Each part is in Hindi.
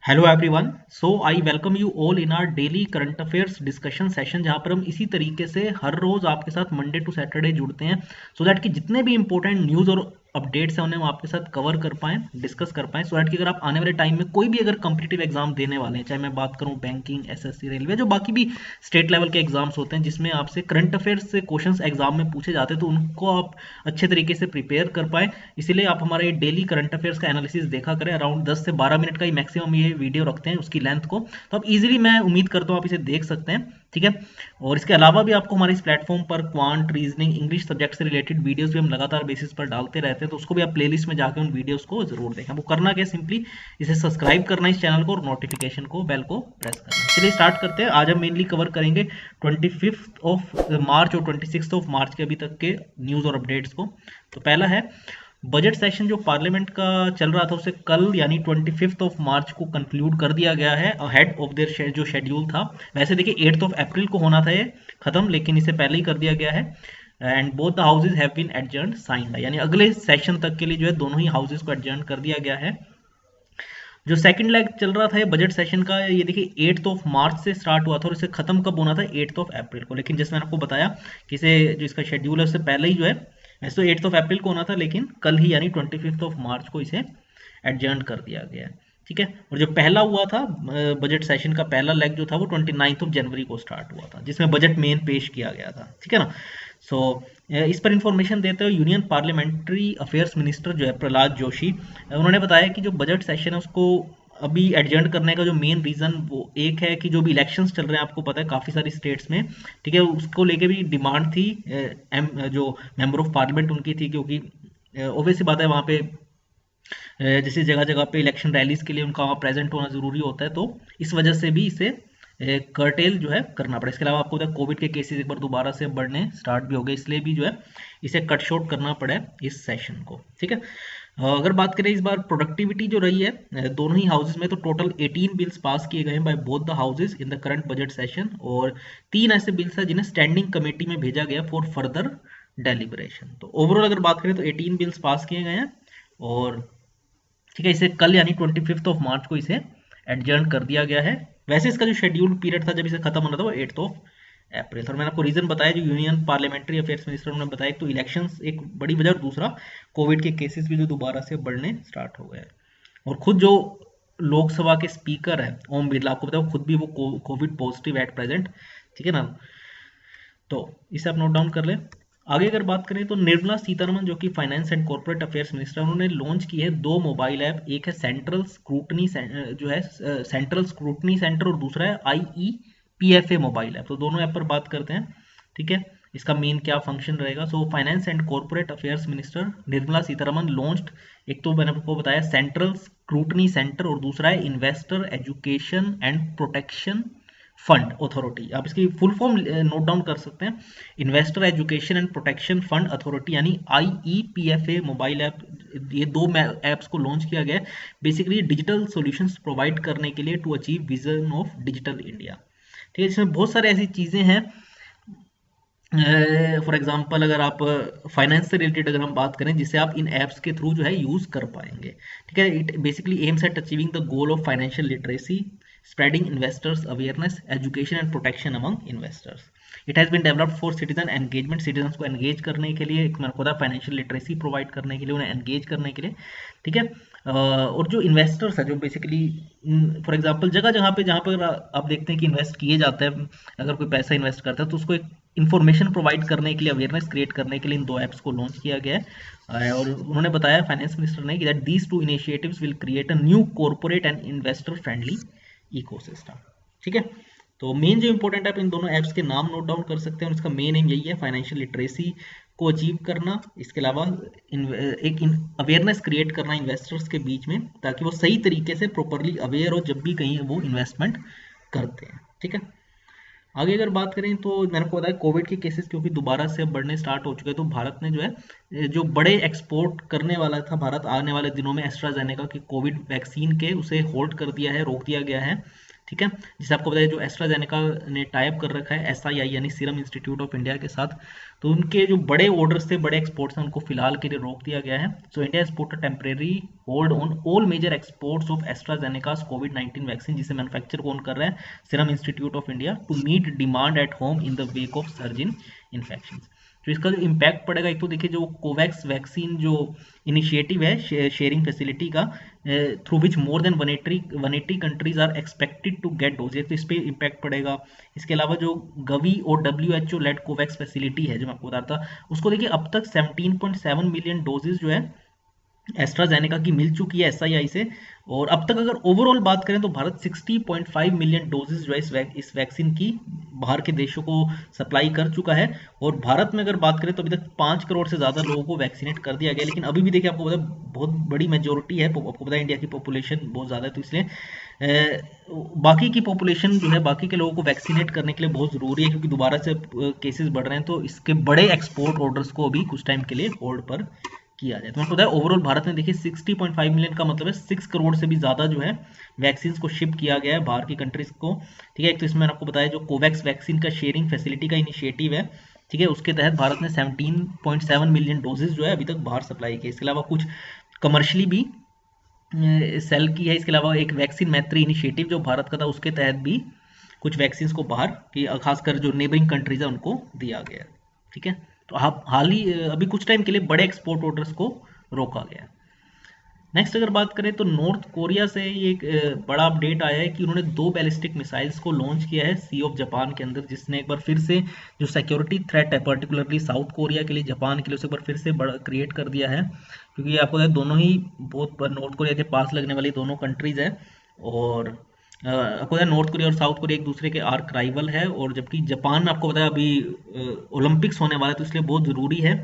Hello everyone. So I welcome you all in our daily current affairs discussion session, जहां पर हम इसी तरीके से हर रोज आपके साथ मंडे टू सैटरडे जुड़ते हैं सो दैट कि जितने भी इंपॉर्टेंट न्यूज़ और अपडेट्स हैं उन्हें हम आपके साथ कवर कर पाएं, डिस्कस कर पाएं, सो दैट कि अगर आप आने वाले टाइम में कोई भी अगर कॉम्पिटिटिव एग्जाम देने वाले हैं, चाहे मैं बात करूं बैंकिंग, एसएससी, रेलवे, जो बाकी भी स्टेट लेवल के एग्जाम्स होते हैं जिसमें आपसे करंट अफेयर्स से क्वेश्चंस एग्जाम में पूछे जाते हैं, तो उनको आप अच्छे तरीके से प्रिपेयर कर पाएं। इसीलिए आप हमारे डेली करंट अफेयर्स का एनालिसिस देखा करें। अराउंड 10 से 12 मिनट का ही मैक्सिमम ये वीडियो रखते हैं उसकी लेंथ को, तो आप इजीली, मैं उम्मीद करता हूँ, आप इसे देख सकते हैं। ठीक है। और इसके अलावा भी आपको हमारे इस प्लेटफॉर्म पर क्वांट, रीजनिंग, इंग्लिश सब्जेक्ट से रिलेटेड वीडियोस भी हम लगातार बेसिस पर डालते रहते हैं, तो उसको भी आप प्लेलिस्ट में जाकर उन वीडियोस को जरूर देखें। वो करना क्या, सिंपली इसे सब्सक्राइब करना इस चैनल को और नोटिफिकेशन को, बेल को प्रेस करना। चलिए स्टार्ट करते हैं। आज हम मेनली कवर करेंगे 25 और 26 मार्च के अभी तक के न्यूज़ और अपडेट्स को। तो पहला है, बजट सेशन जो पार्लियामेंट का चल रहा था उसे कल यानी 25 मार्च को कंक्लूड कर दिया गया है, अहेड ऑफ देयर जो शेड्यूल था। वैसे देखिए 8 अप्रैल को होना था ये खत्म, लेकिन इसे पहले ही कर दिया गया है। And both the houses have been adjourned sine die, यानी अगले सेशन तक के लिए जो है दोनों ही हाउसेज को एडजर्न कर दिया गया है। जो सेकंड लेग चल रहा था ये बजट सेशन का, ये देखिए 8 मार्च से स्टार्ट हुआ था और इसे खत्म कब होना था, 8 अप्रैल को। लेकिन जैसे मैंने आपको बताया कि इसे जो इसका शेड्यूल है उससे पहले ही जो है, वैसे तो 8 अप्रैल को होना था, लेकिन कल ही यानी 25 मार्च को इसे एडजर्न कर दिया गया है। ठीक है। और जो पहला हुआ था बजट सेशन का पहला लेग जो था वो 29 जनवरी को स्टार्ट हुआ था, जिसमें बजट मेन पेश किया गया था। ठीक है ना। सो इस पर इंफॉर्मेशन देते हुए यूनियन पार्लियामेंट्री अफेयर्स मिनिस्टर जो है प्रहलाद जोशी, उन्होंने बताया कि जो बजट सेशन है उसको अभी एडजर्न करने का जो मेन रीजन वो एक है कि जो भी इलेक्शंस चल रहे हैं, आपको पता है काफी सारी स्टेट्स में, ठीक है, उसको लेके भी डिमांड थी, जो मेंबर ऑफ पार्लियामेंट उनकी थी, क्योंकि ऑब्वियस सी बात है वहाँ पे जैसे जगह जगह पे इलेक्शन रैलीज के लिए उनका वहाँ प्रेजेंट होना जरूरी होता है, तो इस वजह से भी इसे कर्टेल जो है करना पड़ा। इसके अलावा आपको पता है कोविड के केसेस एक बार दोबारा से बढ़ने स्टार्ट भी हो गए, इसलिए भी जो है इसे कट शॉर्ट करना पड़ा है इस सेशन को। ठीक है। अगर बात करें इस बार प्रोडक्टिविटी जो रही है दोनों ही हाउसेज में, तो टोटल 18 बिल्स पास किए गए हैं by both the houses in the current budget session, और 3 ऐसे बिल्स हैं जिन्हें स्टैंडिंग कमेटी में भेजा गया फॉर फर्दर डेलिब्रेशन। तो ओवरऑल अगर बात करें तो 18 बिल्स पास किए गए हैं, और ठीक है, इसे कल यानी 25 मार्च को इसे एडजर्न कर दिया गया है। वैसे इसका जो शेड्यूल पीरियड था जब इसे खत्म होना था वो 8 अप्रैल था। और मैंने आपको रीजन बताया, जो यूनियन पार्लियामेंट्री अफेयर्स मिनिस्टर उन्होंने बताया, तो इलेक्शंस एक बड़ी वजह, और दूसरा कोविड के केसेस भी जो दोबारा से बढ़ने स्टार्ट हो गए। और खुद जो लोकसभा के स्पीकर है ओम बिरला, आपको पता है खुद भी वो कोविड पॉजिटिव एट प्रेजेंट। ठीक है ना। तो इसे आप नोट डाउन कर लें। आगे अगर बात करें तो निर्मला सीतारमन जो कि finance and corporate affairs minister, उन्होंने लॉन्च की है 2 मोबाइल ऐप। एक है सेंट्रल स्क्रूटनी जो है सेंट्रल स्क्रूटनी सेंटर, और दूसरा है IEPFA मोबाइल ऐप। तो दोनों ऐप पर बात करते हैं। ठीक है। इसका मेन क्या फंक्शन रहेगा। So finance and corporate affairs minister Nirmala Sitharaman launched, एक तो मैंने आपको बताया सेंट्रल स्क्रूटनी सेंटर, और दूसरा है investor education and protection fund authority. आप इसकी फुल फॉर्म नोट डाउन कर सकते हैं, investor education and protection fund authority, यानी IEPFA मोबाइल ऐप। ये दो ऐप्स को लॉन्च किया गया है बेसिकली डिजिटल सॉल्यूशंस प्रोवाइड करने के लिए, to achieve vision of digital India. ठीक है। इसमें बहुत सारी ऐसी चीजें हैं, फॉर एग्जांपल अगर आप फाइनेंस से रिलेटेड अगर हम बात करें, जिसे आप इन एप्स के थ्रू जो है यूज कर पाएंगे। ठीक है। It basically aims at achieving the goal of financial literacy, spreading investors awareness, education and protection among investors. It has been developed for citizen engagement, citizens को engage करने के लिए, एक मैंने खुदा फाइनेंशियल लिटरेसी प्रोवाइड करने के लिए, उन्हें engage करने के लिए। ठीक है। और जो इन्वेस्टर्स है, जो बेसिकली फॉर एग्जांपल जगह जगह पे जहाँ पर आप देखते हैं कि इन्वेस्ट किए जाते हैं, अगर कोई पैसा इन्वेस्ट करता है तो उसको एक इन्फॉर्मेशन प्रोवाइड करने के लिए, अवेयरनेस क्रिएट करने के लिए इन दो ऐप्स को लॉन्च किया गया है। और उन्होंने बताया फाइनेंस मिनिस्टर ने कि that these two initiatives will create a new corporate and investor friendly ecosystem. ठीक है। तो मेन जो इंपॉर्टेंट है, आप इन दोनों ऐप्स के नाम नोट डाउन कर सकते हैं, और इसका मेन एम यही है, फाइनेंशियल लिटरेसी को अचीव करना, इसके अलावा एक अवेयरनेस क्रिएट करना इन्वेस्टर्स के बीच में, ताकि वो सही तरीके से प्रॉपरली अवेयर हो जब भी कहीं वो इन्वेस्टमेंट करते हैं। ठीक है। आगे अगर बात करें तो मैंने आपको बताया कोविड के केसेस क्योंकि दोबारा से अब बढ़ने स्टार्ट हो चुके हैं, तो भारत ने जो है जो बड़े एक्सपोर्ट करने वाला था भारत आने वाले दिनों में एस्ट्राजेनेका की कोविड वैक्सीन के, उसे होल्ड कर दिया है, रोक दिया गया है। ठीक है। जिसे आपको बताया जो एस्ट्राजेनेका ने टाइप कर रखा है SII यानी सीरम इंस्टीट्यूट ऑफ इंडिया के साथ, तो उनके जो बड़े ऑर्डर्स थे, बड़े एक्सपोर्ट्स हैं, उनको फिलहाल के लिए रोक दिया गया है। So India has put a temporary hold on all major exports of AstraZeneca's कोविड-19 वैक्सीन, जिसे मैन्युफैक्चर कौन कर रहा है, Serum Institute of India, to meet demand at home in the wake of surge in infection. तो इसका जो इम्पैक्ट पड़ेगा, एक तो देखिए जो कोवैक्स वैक्सीन जो इनिशिएटिव है शेयरिंग फैसिलिटी का, through which more than 180 countries are expected to get doses, तो इस पर इम्पैक्ट पड़ेगा। इसके अलावा जो गवी और WHO लेड कोवैक्स फैसिलिटी है जो मैं आपको बता रहा था, उसको देखिए अब तक 17.7 मिलियन डोजेज जो है एस्ट्राजेनेका की मिल चुकी है SII से, और अब तक अगर ओवरऑल बात करें तो भारत 60.5 मिलियन डोजेज जो है इस वैक्सीन की बाहर के देशों को सप्लाई कर चुका है। और भारत में अगर बात करें तो अभी तक 5 करोड़ से ज़्यादा लोगों को वैक्सीनेट कर दिया गया, लेकिन अभी भी देखिए आपको पता बहुत बड़ी मेजोरिटी है, आपको पता है इंडिया की पॉपुलेशन बहुत ज़्यादा है, तो इसलिए बाकी की पॉपुलेशन जो है, बाकी के लोगों को वैक्सीनेट करने के लिए बहुत ज़रूरी है, क्योंकि दोबारा से केसेस बढ़ रहे हैं, तो इसके बड़े एक्सपोर्ट ऑर्डर्स को अभी कुछ टाइम के लिए होल्ड पर किया जाए। तो आपको पता है ओवरऑल भारत में देखिए 60.5 मिलियन का मतलब है 6 करोड़ से भी ज़्यादा जो है वैक्सीन को शिप किया गया है बाहर की कंट्रीज को, ठीक है। एक तो इसमें आपको बताया जो कोवैक्स वैक्सीन का शेयरिंग फैसिलिटी का इनिशिएटिव है, ठीक है, उसके तहत भारत ने 17.7 मिलियन डोजेज जो है अभी तक बाहर सप्लाई किए। इसके अलावा कुछ कमर्शियली भी सेल की है। इसके अलावा एक वैक्सीन मैत्री इनिशिएटिव जो भारत का था, उसके तहत भी कुछ वैक्सीन को बाहर की खासकर जो नेबरिंग कंट्रीज है उनको दिया गया, ठीक है। तो हाल ही अभी कुछ टाइम के लिए बड़े एक्सपोर्ट ऑर्डर्स को रोका गया। नेक्स्ट अगर बात करें तो नॉर्थ कोरिया से ये एक बड़ा अपडेट आया है कि उन्होंने 2 बैलिस्टिक मिसाइल्स को लॉन्च किया है सी ऑफ जापान के अंदर, जिसने एक बार फिर से जो सिक्योरिटी थ्रेट है पर्टिकुलरली साउथ कोरिया के लिए, जापान के लिए, उसे एक बार फिर से बड़ा क्रिएट कर दिया है। क्योंकि आपको दोनों ही बहुत नॉर्थ कोरिया के पास लगने वाली दोनों कंट्रीज है, और आपको नॉर्थ कोरिया और साउथ कोरिया एक दूसरे के आर्क राइवल है, और जबकि जापान में आपको बताया अभी ओलंपिक्स होने वाला है, तो इसलिए बहुत ज़रूरी है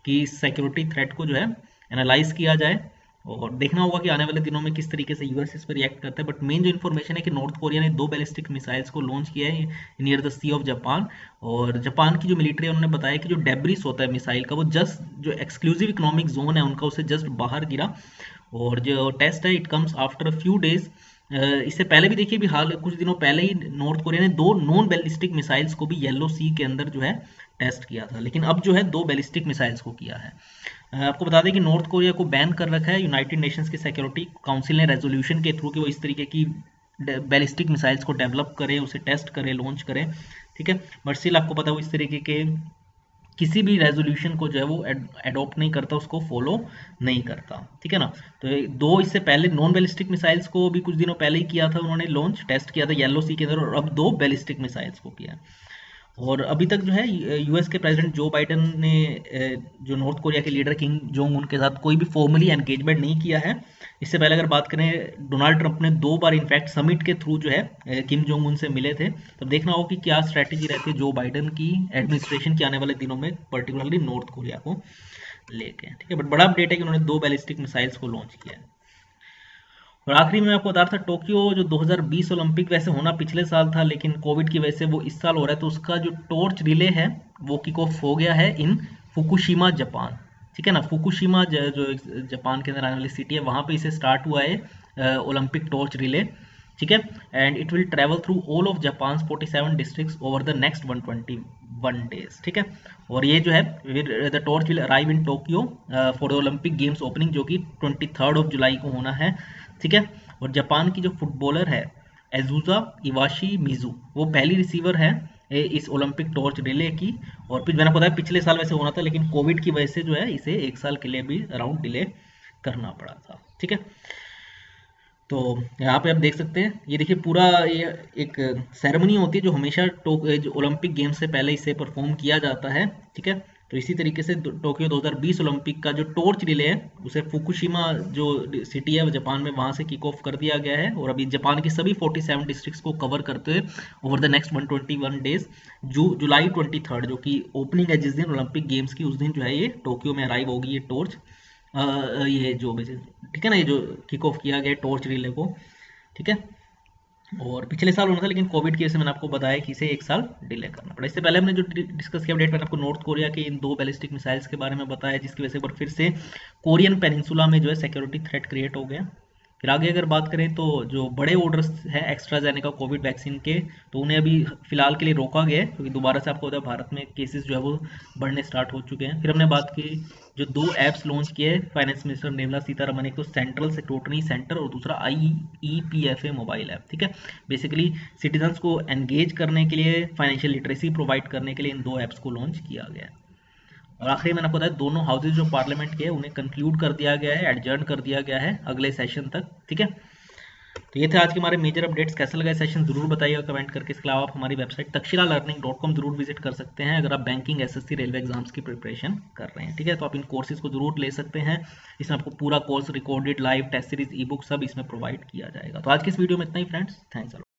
कि सिक्योरिटी थ्रेट को जो है एनालाइज किया जाए, और देखना होगा कि आने वाले दिनों में किस तरीके से यूएस इस पर रिएक्ट करता है। बट मेन जो इन्फॉर्मेशन है कि नॉर्थ कोरिया ने 2 बैलिस्टिक मिसाइल्स को लॉन्च किया है near the sea of Japan, और जापान की जो मिलिट्री है उन्होंने बताया कि जो डेब्रिस होता है मिसाइल का, वो जस्ट जो एक्सक्लूसिव इकोनॉमिक जोन है उनका, उससे जस्ट बाहर गिरा, और जो टेस्ट है it comes after a few days. इससे पहले भी देखिए, भी हाल कुछ दिनों पहले ही नॉर्थ कोरिया ने 2 नॉन बैलिस्टिक मिसाइल्स को भी येलो सी के अंदर जो है टेस्ट किया था, लेकिन अब जो है 2 बैलिस्टिक मिसाइल्स को किया है। आपको बता दें कि नॉर्थ कोरिया को बैन कर रखा है यूनाइटेड नेशंस के सिक्योरिटी काउंसिल ने रेजोल्यूशन के थ्रू कि वो इस तरीके की बैलिस्टिक मिसाइल्स को डेवलप करें, उसे टेस्ट करें, लॉन्च करें, ठीक है। बट स्टिल आपको पता है वो इस तरीके के किसी भी रेजोल्यूशन को जो है वो एडॉप्ट नहीं करता, उसको फॉलो नहीं करता, ठीक है ना। तो 2 इससे पहले नॉन बैलिस्टिक मिसाइल्स को भी कुछ दिनों पहले ही किया था उन्होंने लॉन्च, टेस्ट किया था येलो सी के अंदर, और अब 2 बैलिस्टिक मिसाइल्स को किया। और अभी तक जो है यूएस के प्रेसिडेंट जो बाइडेन ने जो नॉर्थ कोरिया के लीडर किम जोंग उन के साथ कोई भी फॉर्मली एंगेजमेंट नहीं किया है। इससे पहले अगर बात करें, डोनाल्ड ट्रंप ने 2 बार इनफैक्ट समिट के थ्रू जो है किम जोंग उन से मिले थे। तब देखना होगा कि क्या स्ट्रैटेजी रहती है जो बाइडेन की एडमिनिस्ट्रेशन के आने वाले दिनों में, पर्टिकुलरली नॉर्थ कोरिया को लेके, ठीक है। बट बड़ा अपडेट है कि उन्होंने 2 बैलिस्टिक मिसाइल्स को लॉन्च किया है। और आखिरी में आपको बता रहा था टोक्यो जो 2020 ओलंपिक वैसे होना पिछले साल था, लेकिन कोविड की वजह से वो इस साल हो रहा है, तो उसका जो टॉर्च रिले है वो किक ऑफ हो गया है इन फुकुशिमा जापान, ठीक है ना। फुकुशिमा जो जापान के अंदर आने वाली सिटी है, वहाँ पे इसे स्टार्ट हुआ है ओलंपिक टॉर्च रिले, ठीक है। And it will travel through all of Japan 47 districts over the next 121 days, ठीक है। और ये जो है the torch will arrive in Tokyo for the Olympic games opening, जो कि 23 जुलाई को होना है, ठीक है। और जापान की जो फुटबॉलर है एजुजा इवाशी मिजू, वो पहली रिसीवर है इस ओलंपिक टॉर्च रिले की। और फिर मैंने बताया पिछले साल वैसे होना था, लेकिन कोविड की वजह से जो है इसे 1 साल के लिए भी अराउंड डिले करना पड़ा था, ठीक है। तो यहाँ पे आप देख सकते हैं, ये देखिए पूरा ये एक सेरेमनी होती है जो हमेशा ओलंपिक गेम्स से पहले इसे परफॉर्म किया जाता है, ठीक है। तो इसी तरीके से टोक्यो 2020 ओलंपिक का जो टॉर्च रिले है उसे फुकुशिमा जो सिटी है जापान में, वहां से किक ऑफ कर दिया गया है, और अभी जापान की सभी 47 डिस्ट्रिक्ट्स को कवर करते हुए ओवर द नेक्स्ट 121 डेज जुलाई 23 जो कि ओपनिंग है जिस दिन ओलंपिक गेम्स की, उस दिन जो है ये टोक्यो में अराइव होगी ये टॉर्च, ये जो ठीक है ना, ये जो किक ऑफ किया गया टॉर्च रिले को, ठीक है। और पिछले साल होना था, लेकिन कोविड की वजह से मैंने आपको बताया कि इसे 1 साल डिले करना पड़ा। इससे पहले हमने जो डिस्कस किया अपडेट, मैंने आपको नॉर्थ कोरिया के इन 2 बैलिस्टिक मिसाइल्स के बारे में बताया, जिसकी वजह से एक बार फिर से कोरियन पेनिनसुला में जो है सिक्योरिटी थ्रेट क्रिएट हो गया, फिर आगे अगर बात करें तो जो बड़े ऑर्डर्स हैं एक्स्ट्राजेनेका कोविड वैक्सीन के, तो उन्हें अभी फिलहाल के लिए रोका गया है क्योंकि दोबारा से आपको पता है भारत में केसेस जो है वो बढ़ने स्टार्ट हो चुके हैं। फिर हमने बात की जो 2 ऐप्स लॉन्च किए फाइनेंस मिनिस्टर निर्मला सीतारमण, एक तो सेंट्रल सिक्योरिटी सेंटर और दूसरा IEPFA मोबाइल ऐप, ठीक है। बेसिकली सिटीजन्स को एंगेज करने के लिए, फाइनेंशियल लिटरेसी प्रोवाइड करने के लिए इन 2 ऐप्स को लॉन्च किया गया है। और आखिरी मैंने आपको बताया दोनों हाउसेज जो पार्लियामेंट के हैं उन्हें कंक्लूड कर दिया गया है, एडजर्न कर दिया गया है अगले सेशन तक, ठीक है। तो ये थे आज के हमारे मेजर अपडेट्स। कैसा लगा सेशन जरूर बताइएगा कमेंट करके। इसके अलावा आप हमारी वेबसाइट takshilalearning.com जरूर विजिट कर सकते हैं अगर आप बैंकिंग, SSC, रेलवे एग्जाम्स की प्रिपरेशन कर रहे हैं, ठीक है। तो आप इन कोर्सेज को जरूर ले सकते हैं। इसमें आपको पूरा course recorded, live test series, e book सब इसमें प्रोवाइड किया जाएगा। तो आज की इस वीडियो में इतना ही फ्रेंड्स, थैंक्स।